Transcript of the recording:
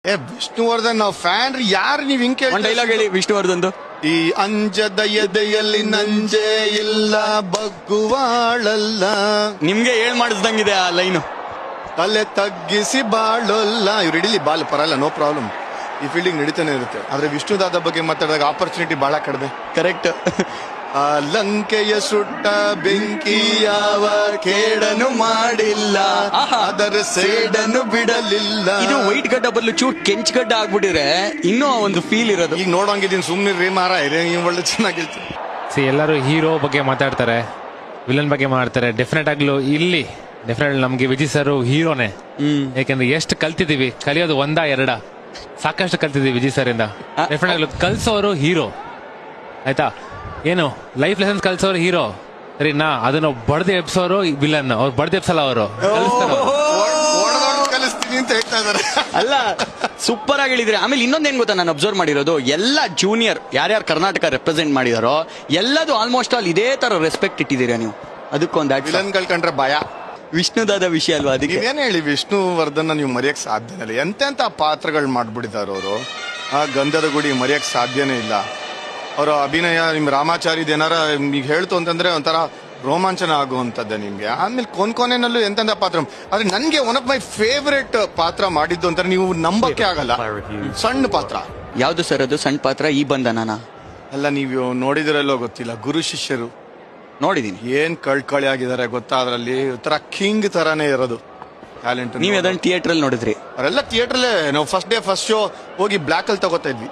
ವಿಷ್ಣುವರ್ಧನ್ ನಾವು ಫ್ಯಾನ್ ರೀ. ಯಾರು ನೀವ್ ಹಿಂಗ್ ಒಂದ್ ಡೈಲಾಗ್ ಹೇಳಿ ವಿಷ್ಣುವರ್ಧನ್ದು. ಈ ಅಂಜದ ಎದೆಯಲ್ಲಿ ನಂಜೆ ಇಲ್ಲ ಬಗ್ಗುವಾಳಲ್ಲ, ನಿಮ್ಗೆ ಹೇಳ್ ಮಾಡಿಸ್ದಂಗಿದೆ ಆ ಲೈನು. ತಲೆ ತಗ್ಗಿಸಿ ಬಾಳಲ್ಲ. ಇವ್ರು ಹಿಡಿಲಿ ಬಾಲ್ ಪರಲ್ಲ, ನೋ ಪ್ರಾಬ್ಲಮ್. ಈ ಫೀಲ್ಡಿಂಗ್ ನಡೀತಾನೆ ಇರುತ್ತೆ. ಆದ್ರೆ ವಿಷ್ಣುದಾದ ಬಗ್ಗೆ ಮಾತಾಡಿದಾಗ ಆಪರ್ಚುನಿಟಿ ಬಹಳ ಕಡಿಮೆ. ಕರೆಕ್ಟ್. ಆ ಲಂಕೆಯ ಸುಟ್ಟ ಬೆಂಕಿ ಯಾವ ಕೇಡನು ಮಾಡಿಲ್ಲ, ಅದರ ಸೇಡನು ಬಿಡಲಿಲ್ಲ. ಇದು ವೈಟ್ ಗಡ್ಡ ಬದಲು ಚೂಟ್ ಕೆಂಚ್ ಗಡ್ಡ ಆಗ್ಬಿಟ್ಟಿದ್ರೆ ಇನ್ನೂ ಒಂದು ಫೀಲ್ ಇರೋದು. ಈಗ ನೋಡೋಂಗಿದ್ದೀನಿ, ಸುಮ್ನೆ ರೀ ಮಾರ ಇದೆ, ಒಳ್ಳೆ ಚೆನ್ನಾಗಿರ್ತೀನಿ. ಎಲ್ಲರೂ ಹೀರೋ ಬಗ್ಗೆ ಮಾತಾಡ್ತಾರೆ, ವಿಲನ್ ಬಗ್ಗೆ ಮಾತಾಡ್ತಾರೆ. ಡೆಫಿನೆಟ್ ಆಗ್ಲೂ ಇಲ್ಲಿ ಡೆಫಿನೆಟ್ ನಮ್ಗೆ ವಿಜಯ್ ಸರ್ ಹೀರೋನೇ. ಯಾಕಂದ್ರೆ ಎಷ್ಟು ಕಲ್ತಿದೀವಿ, ಕಲಿಯೋದು ಒಂದ ಎರಡ, ಸಾಕಷ್ಟು ಕಲ್ತಿದೀವಿ ವಿಜಯ್ ಸರ್ ಇಂದ. ಡೆಫಿನೆಟ್ ಆಗ್ಲೂ ಕಲ್ಸೋರು ಹೀರೋ, ಆಯ್ತಾ. ಏನು ಲೈಫ್ ಲೆಸನ್ಸ್ ಕಲ್ಸೋರು ಹೀರೋ, ಸರಿನಾ. ಅದನ್ನ ಬಡ್ದು ಎಬ್ಸೋರು ವಿಲನ್. ಅವ್ರು ಬಡ್ದು ಎಬ್ಸಲ್ಲ, ಅವರು ಕಲಿಸ್ತೀನಿ ಅಂತ ಹೇಳ್ತಾ ಇದಾರೆ. ಅಲ್ಲ, ಸೂಪರ್ ಆಗಿ ಹೇಳಿದ್ರೆ. ಆಮೇಲೆ ಇನ್ನೊಂದೇನ್ ಗೊತ್ತಾ, ನಾನು ಅಬ್ಸರ್ವ್ ಮಾಡಿರೋದು, ಎಲ್ಲ ಜೂನಿಯರ್ ಯಾರ್ಯಾರು ಕರ್ನಾಟಕ ರೆಪ್ರೆಸೆಂಟ್ ಮಾಡಿದಾರೋ ಎಲ್ಲದು ಆಲ್ಮೋಸ್ಟ್ ಆಲ್ ಇದೇ ತರ ರೆಸ್ಪೆಕ್ಟ್ ಇಟ್ಟಿದ್ದೀರಾ ನೀವು. ಅದಕ್ಕೊಂದು ವಿಲನ್ ಕಂಡ್ರೆ ಭಯ. ವಿಷ್ಣುದಾದ ವಿಷಯ ಅಲ್ವಾ, ಅದಕ್ಕೆ ಏನ್ ಹೇಳಿ. ವಿಷ್ಣುವರ್ಧನ್ ನೀವು ಮರೆಯಕ್ ಸಾಧ್ಯನೇ ಇಲ್ಲ. ಎಂತೆಂತ ಪಾತ್ರಗಳು ಮಾಡ್ಬಿಟ್ಟಿದ್ದಾರೆ ಅವರು. ಆ ಗಂಧದ ಗುಡಿ ಮರೆಯಕ್ ಸಾಧ್ಯನೇ ಇಲ್ಲ. ಅವರ ಅಭಿನಯ ನಿಮ್ ರಾಮಾಚಾರಿದ್ ಏನಾರ ಈಗ ಹೇಳ್ತು ಅಂತಂದ್ರೆ ಒಂಥರ ರೋಮಾಂಚನ ಆಗುವಂತದ್ದೇ ನಿಮ್ಗೆ. ಆಮೇಲೆ ಕೊನೆನಲ್ಲೂ ಎಂತೆಂತ ಪಾತ್ರ. ಆದ್ರೆ ನನ್ಗೆ ಒನ್ ಆಫ್ ಮೈ ಫೇವರೇಟ್ ಪಾತ್ರ ಮಾಡಿದ್ದು ಅಂತಾರೆ, ನೀವು ನಂಬಕ್ಕೆ ಆಗಲ್ಲ. ಸಣ್ಣ ಪಾತ್ರ. ಯಾವ್ದು ಸರ್ ಅದು ಸಣ್ಣ ಪಾತ್ರ? ಈ ಬಂಧನನ ಅಲ್ಲ, ನೀವು ನೋಡಿದಿರಲ್ಲೋ ಗೊತ್ತಿಲ್ಲ, ಗುರು ಶಿಷ್ಯರು ನೋಡಿದೀನಿ. ಏನ್ ಕಳ್ಕಳಿ ಆಗಿದ್ದಾರೆ ಗೊತ್ತಾ. ಅದ್ರಲ್ಲಿ ಒಂಥರ ಕಿಂಗ್ ತರಾನೇ ಇರೋದು ಟ್ಯಾಲೆಂಟ್. ನೀವ್ ಅದನ್ನ ಥಿಯೇಟರ್ ಅಲ್ಲಿ ನೋಡಿದ್ರಿ? ಅವರೆಲ್ಲ ಥಿಯೇಟರ್ಲೇ. ನಾವು ಫಸ್ಟ್ ಡೇ ಫಸ್ಟ್ ಶೋ ಹೋಗಿ ಬ್ಲಾಕ್ ಅಲ್ಲಿ ತಗೋತಾ ಇದ್ವಿ.